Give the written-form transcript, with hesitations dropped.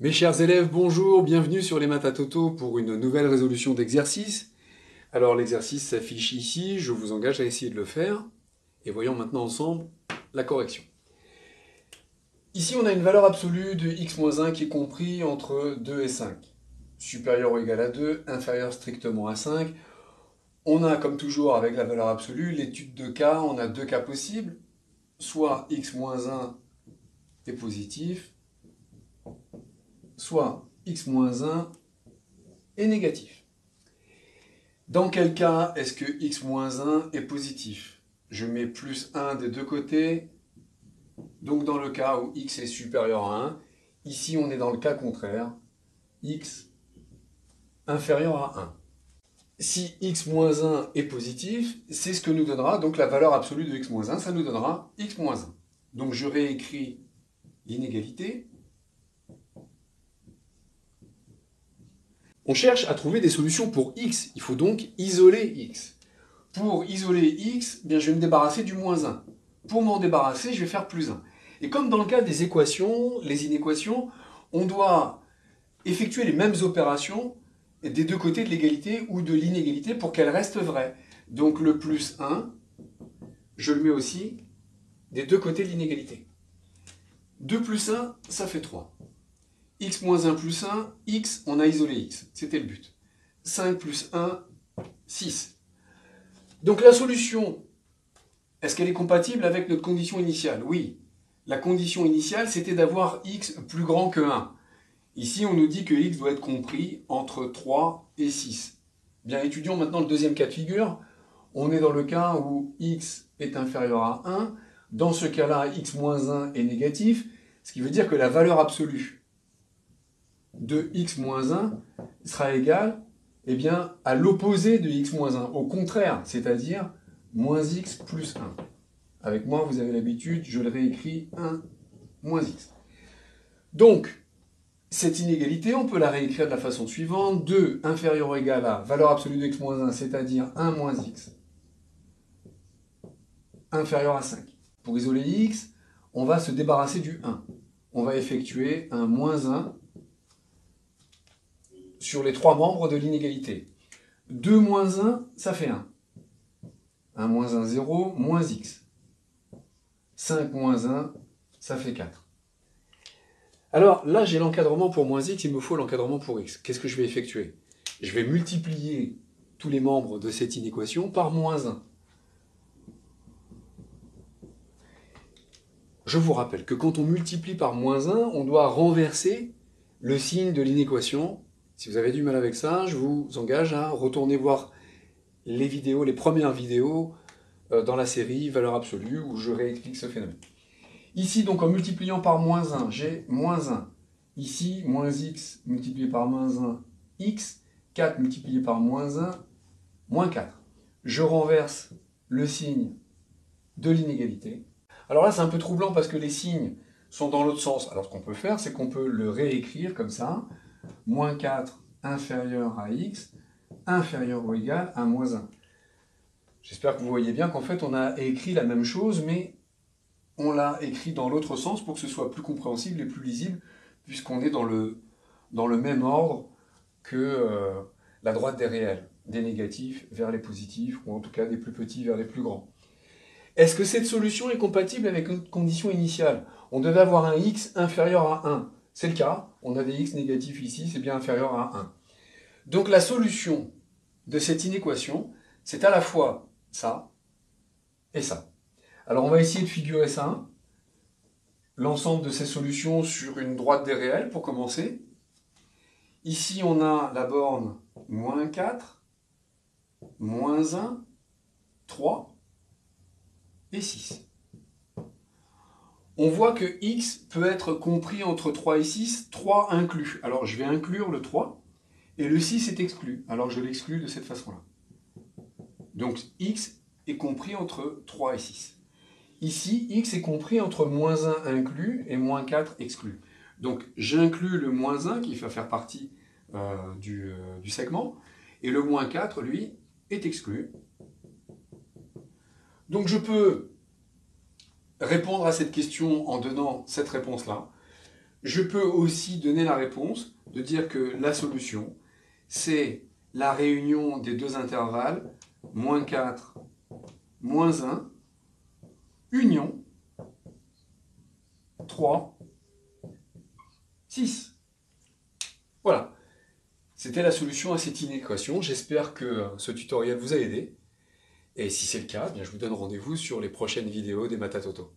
Mes chers élèves, bonjour, bienvenue sur les maths à Toto pour une nouvelle résolution d'exercice. Alors l'exercice s'affiche ici, je vous engage à essayer de le faire. Et voyons maintenant ensemble la correction. Ici on a une valeur absolue de x-1 qui est compris entre 2 et 5. Supérieur ou égal à 2, inférieur strictement à 5. On a comme toujours avec la valeur absolue l'étude de cas, on a deux cas possibles. Soit x-1 est positif, soit x-1 est négatif. Dans quel cas est-ce que x-1 est positif? Je mets plus 1 des deux côtés. Donc dans le cas où x est supérieur à 1, ici on est dans le cas contraire, x inférieur à 1. Si x-1 est positif, c'est ce que nous donnera donc la valeur absolue de x-1, ça nous donnera x-1. Donc je réécris l'inégalité. On cherche à trouver des solutions pour x, il faut donc isoler x. Pour isoler x, bien, je vais me débarrasser du moins 1. Pour m'en débarrasser, je vais faire plus 1. Et comme dans le cas des équations, les inéquations, on doit effectuer les mêmes opérations des deux côtés de l'égalité ou de l'inégalité pour qu'elles restent vraies. Donc le plus 1, je le mets aussi des deux côtés de l'inégalité. 2 plus 1, ça fait 3. X moins 1 plus 1, x, on a isolé x, c'était le but. 5 plus 1, 6. Donc la solution, est-ce qu'elle est compatible avec notre condition initiale? Oui. La condition initiale, c'était d'avoir x plus grand que 1. Ici, on nous dit que x doit être compris entre 3 et 6. Bien, étudions maintenant le deuxième cas de figure. On est dans le cas où x est inférieur à 1. Dans ce cas-là, x moins 1 est négatif, ce qui veut dire que la valeur absolue de x moins 1 sera égale à l'opposé de x moins 1, au contraire, c'est-à-dire moins x plus 1. Avec moi, vous avez l'habitude, je le réécris 1 moins x. Donc, cette inégalité, on peut la réécrire de la façon suivante. 2 inférieur ou égal à valeur absolue de x moins 1, c'est-à-dire 1 moins x, inférieur à 5. Pour isoler x, on va se débarrasser du 1. On va effectuer un moins 1 sur les trois membres de l'inégalité. 2 moins 1, ça fait 1. 1 moins 1, 0, moins x. 5 moins 1, ça fait 4. Alors là, j'ai l'encadrement pour moins x, il me faut l'encadrement pour x. Qu'est-ce que je vais effectuer? Je vais multiplier tous les membres de cette inéquation par moins 1. Je vous rappelle que quand on multiplie par moins 1, on doit renverser le signe de l'inéquation. Si vous avez du mal avec ça, je vous engage à retourner voir les vidéos, les premières vidéos dans la série Valeur absolue où je réexplique ce phénomène. Ici, donc, en multipliant par moins 1, j'ai moins 1. Ici, moins x multiplié par moins 1, x. 4 multiplié par moins 1, moins 4. Je renverse le signe de l'inégalité. Alors là, c'est un peu troublant parce que les signes sont dans l'autre sens. Alors ce qu'on peut faire, c'est qu'on peut le réécrire comme ça. Moins 4 inférieur à x, inférieur ou égal à moins 1. J'espère que vous voyez bien qu'en fait, on a écrit la même chose, mais on l'a écrit dans l'autre sens pour que ce soit plus compréhensible et plus lisible, puisqu'on est dans le même ordre que la droite des réels, des négatifs vers les positifs, ou en tout cas des plus petits vers les plus grands. Est-ce que cette solution est compatible avec une condition initiale? On devait avoir un x inférieur à 1. C'est le cas, on a des x négatifs ici, c'est bien inférieur à 1. Donc la solution de cette inéquation, c'est à la fois ça et ça. Alors on va essayer de figurer ça, l'ensemble de ces solutions sur une droite des réels pour commencer. Ici on a la borne moins 4, moins 1, 3 et 6. On voit que x peut être compris entre 3 et 6, 3 inclus. Alors je vais inclure le 3, et le 6 est exclu. Alors je l'exclus de cette façon-là. Donc x est compris entre 3 et 6. Ici, x est compris entre moins 1 inclus et moins 4 exclu. Donc j'inclus le moins 1 qui va faire partie du segment, et le moins 4, lui, est exclu. Donc je peux répondre à cette question en donnant cette réponse-là. Je peux aussi donner la réponse, de dire que la solution, c'est la réunion des deux intervalles, moins 4, moins 1, union, 3, 6. Voilà. C'était la solution à cette inéquation. J'espère que ce tutoriel vous a aidé. Et si c'est le cas, bien, je vous donne rendez-vous sur les prochaines vidéos des Maths à Toto.